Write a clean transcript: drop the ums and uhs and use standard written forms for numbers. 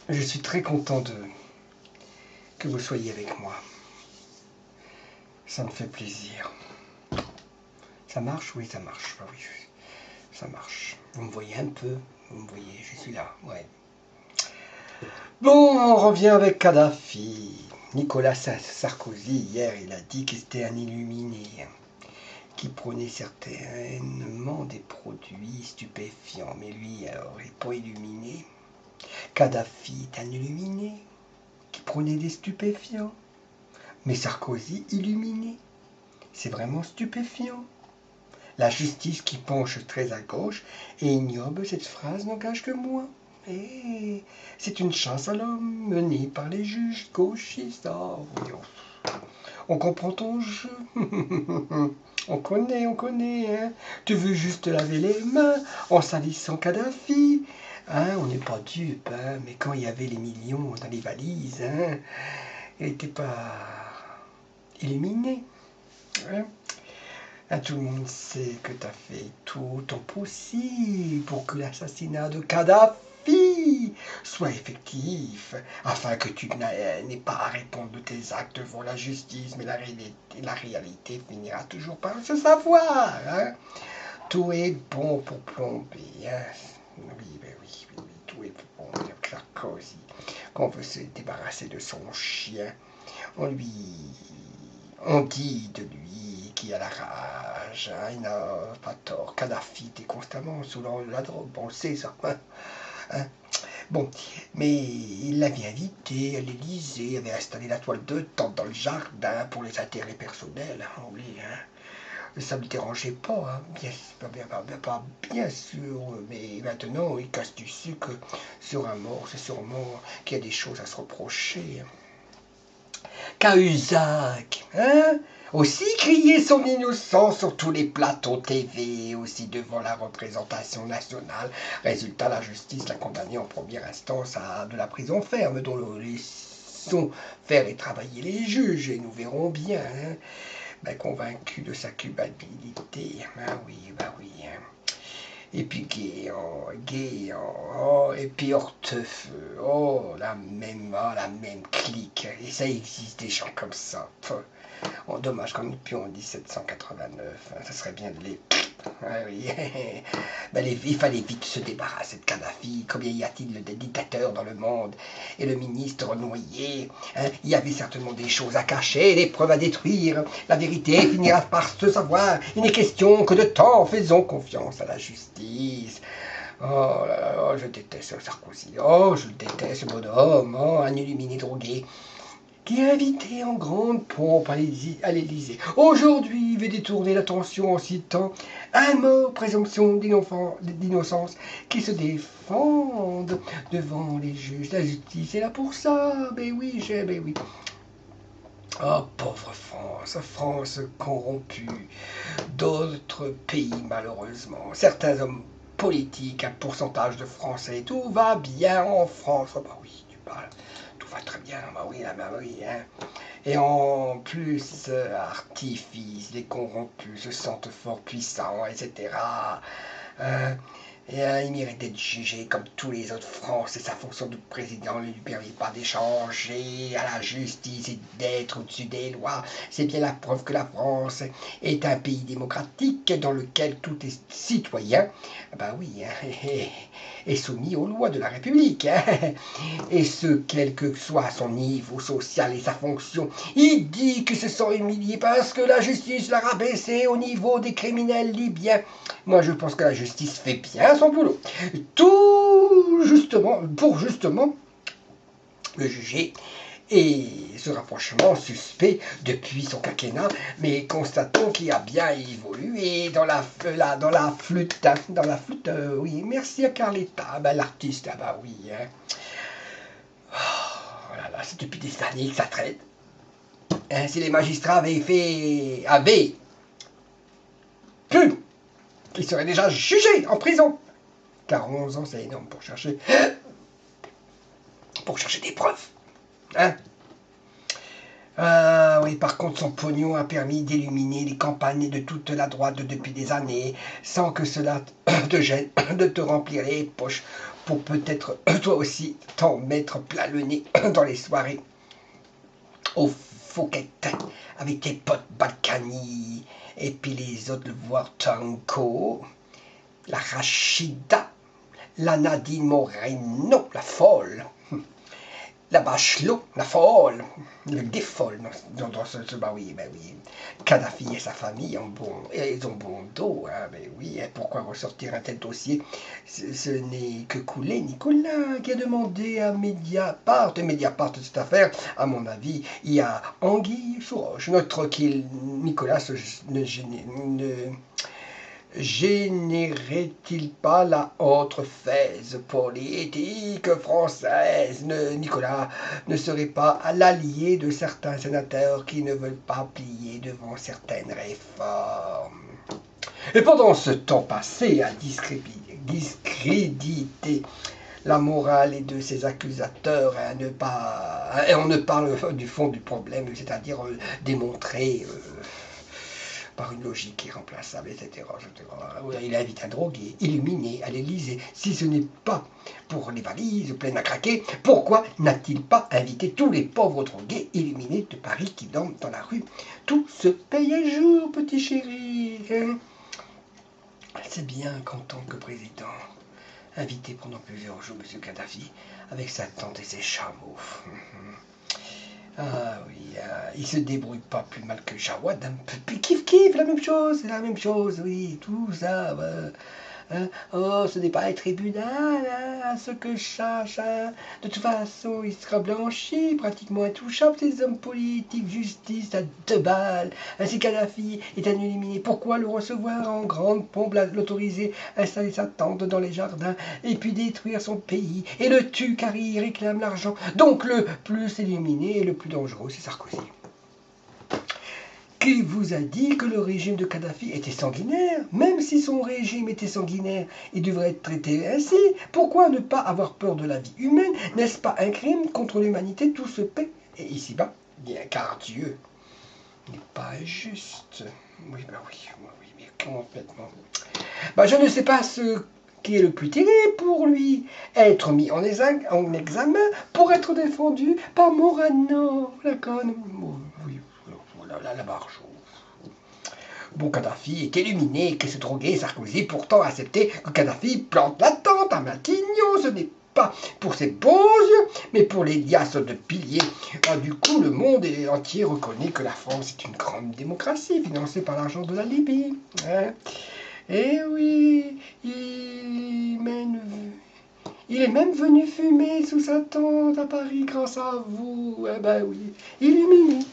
Je suis très content que vous soyez avec moi. Ça me fait plaisir. Ça marche? Oui, ça marche. Ah oui, ça marche. Vous me voyez un peu? Vous me voyez, je suis là, ouais. Bon, on revient avec Kadhafi. Nicolas Sarkozy, hier, il a dit que c'était un illuminé qui prenait certainement des produits stupéfiants. Mais lui, alors, il n'est pas illuminé. Kadhafi est un illuminé qui prenait des stupéfiants. Mais Sarkozy, illuminé. C'est vraiment stupéfiant. La justice qui penche très à gauche et ignoble, cette phrase n'engage que moi. Et c'est une chasse à l'homme menée par les juges gauchistes. Oh, voyons. On comprend ton jeu. On connaît. Hein. Tu veux juste laver les mains en salissant Kadhafi. Hein, on n'est pas dupe, hein, mais quand il y avait les millions dans les valises, hein, il n'était pas éliminé. Hein. Tout le monde sait que tu as fait tout ton possible pour que l'assassinat de Kadhafi soit effectif, afin que tu n'aies pas à répondre de tes actes devant la justice, mais la réalité finira toujours par se savoir. Hein. Tout est bon pour plomber. Hein. Oui, tout est bon pour Sarkozy. Qu'on veut se débarrasser de son chien, on dit de lui qui a la rage, hein, il n'a pas tort. Kadhafi était constamment sous la drogue, on le sait ça. Hein. Bon, mais il l'avait invité à l'Élysée, il avait installé la toile de tente dans le jardin pour les intérêts personnels. Hein, oui, hein. Ça ne me dérangeait pas, hein, bien sûr, mais maintenant il casse du sucre sur un mort, c'est sûrement qu'il y a des choses à se reprocher. Cahuzac, hein, aussi crier son innocence sur tous les plateaux TV, aussi devant la représentation nationale. Résultat, la justice l'a condamné en première instance à de la prison ferme, dont nous laissons faire et travailler les juges, et nous verrons bien, hein, convaincu de sa culpabilité. Ben oui. Hein. Et puis Guéant, oh, et puis Hortefeux, la même clique. Et ça existe des gens comme ça. Oh, dommage qu'on n'est plus en 1789, hein, ça serait bien de les... Ah oui. Il fallait vite se débarrasser de Kadhafi. Combien y a-t-il de dictateurs dans le monde? Et le ministre noyé, hein, il y avait certainement des choses à cacher, des preuves à détruire. La vérité finira par se savoir. Il n'est question que de temps. Faisons confiance à la justice. Oh là là, je déteste Sarkozy. Oh, je déteste ce bonhomme. Oh, un illuminé drogué qui est invité en grande pompe à l'Élysée. Aujourd'hui, il veut détourner l'attention en citant un mot, présomption d'innocence, qui se défendent devant les juges. La justice est là pour ça. Ben oui. Oh, pauvre France corrompue. D'autres pays, malheureusement. Certains hommes politiques, un pourcentage de Français, tout va bien en France. Oh, bah oui, tu parles. Tout va très bien, bah oui. Hein. Et en plus, artifice, les corrompus se sentent fort puissants, etc. Il mérite d'être jugé comme tous les autres Français. Sa fonction de président ne lui permet pas d'échanger à la justice et d'être au-dessus des lois. C'est bien la preuve que la France est un pays démocratique dans lequel tout est citoyen, est soumis aux lois de la République. Et ce, quel que soit son niveau social et sa fonction. Il dit que se sent humilié parce que la justice l'a rabaissé au niveau des criminels libyens. Moi, je pense que la justice fait bien son boulot. Tout justement, pour justement le juger. Et ce rapprochement suspect depuis son quinquennat, mais constatons qu'il a bien évolué dans la flûte, oui, merci à Carletta, l'artiste, oui. Hein. Oh là là, c'est depuis des années que ça traîne. Hein, si les magistrats avaient pu, ils seraient déjà jugés en prison. Car 11 ans, c'est énorme pour chercher des preuves. Hein? Oui, par contre, son pognon a permis d'illuminer les campagnes de toute la droite depuis des années, sans que cela te gêne de te remplir les poches pour peut-être toi aussi t'en mettre plein le nez dans les soirées aux Fouquettes avec tes potes Balkany et puis les autres, le voir Tanko, la Rachida, la Nadine Moreno, la folle, la Bachelot, la folle, des folles dans ce bah oui, Kadhafi et sa famille ils ont bon dos, hein, mais oui, hein, pourquoi ressortir un tel dossier? Ce n'est que Coulé Nicolas qui a demandé à Mediapart de cette affaire. À mon avis, il y a anguille sous roche. Notre Nicolas ne générait-il pas la autre fèse politique française? Nicolas ne serait pas l'allié de certains sénateurs qui ne veulent pas plier devant certaines réformes. Et pendant ce temps passé à discréditer la morale et de ses accusateurs, et on ne parle du fond du problème, c'est-à-dire démontrer par une logique irremplaçable, etc. Il invite un drogué, illuminé à l'Élysée. Si ce n'est pas pour les valises pleines à craquer, pourquoi n'a-t-il pas invité tous les pauvres drogués illuminés de Paris qui dorment dans la rue? Tout se paye un jour, petit chéri. Hein? C'est bien qu'en tant que président, invité pendant plusieurs jours M. Kadhafi, avec sa tante et ses chameaux. Ah oui, il se débrouille pas plus mal que Jawad, un peu kiff, la même chose, c'est la même chose, oui, tout ça, hein. Oh, ce n'est pas un tribunal, hein, à ce que je sache, hein. De toute façon, il sera blanchi, pratiquement intouchable, ces hommes politiques, justice à 2 balles, ainsi Kadhafi est un éliminé. Pourquoi le recevoir en grande pompe, l'autoriser, installer sa tente dans les jardins, et puis détruire son pays, et le tue car il réclame l'argent. Donc le plus éliminé et le plus dangereux, c'est Sarkozy. Qui vous a dit que le régime de Kadhafi était sanguinaire? Même si son régime était sanguinaire, il devrait être traité ainsi. Pourquoi ne pas avoir peur de la vie humaine? N'est-ce pas un crime contre l'humanité? Tout se paie. Et ici-bas, bien car Dieu n'est pas injuste. Oui, mais complètement. Je ne sais pas ce qui est le plus terrible pour lui. Être mis en examen pour être défendu par Morano. La conne. Oui. La marche. Bon, Kadhafi est illuminé, que se droguer Sarkozy pourtant a accepté que Kadhafi plante la tente à Matignon. Ce n'est pas pour ses beaux yeux, mais pour les liasses de piliers. Du coup, le monde entier reconnaît que la France est une grande démocratie financée par l'argent de la Libye. Hein? Et oui, il est même venu fumer sous sa tente à Paris grâce à vous. Eh ben oui, illuminé.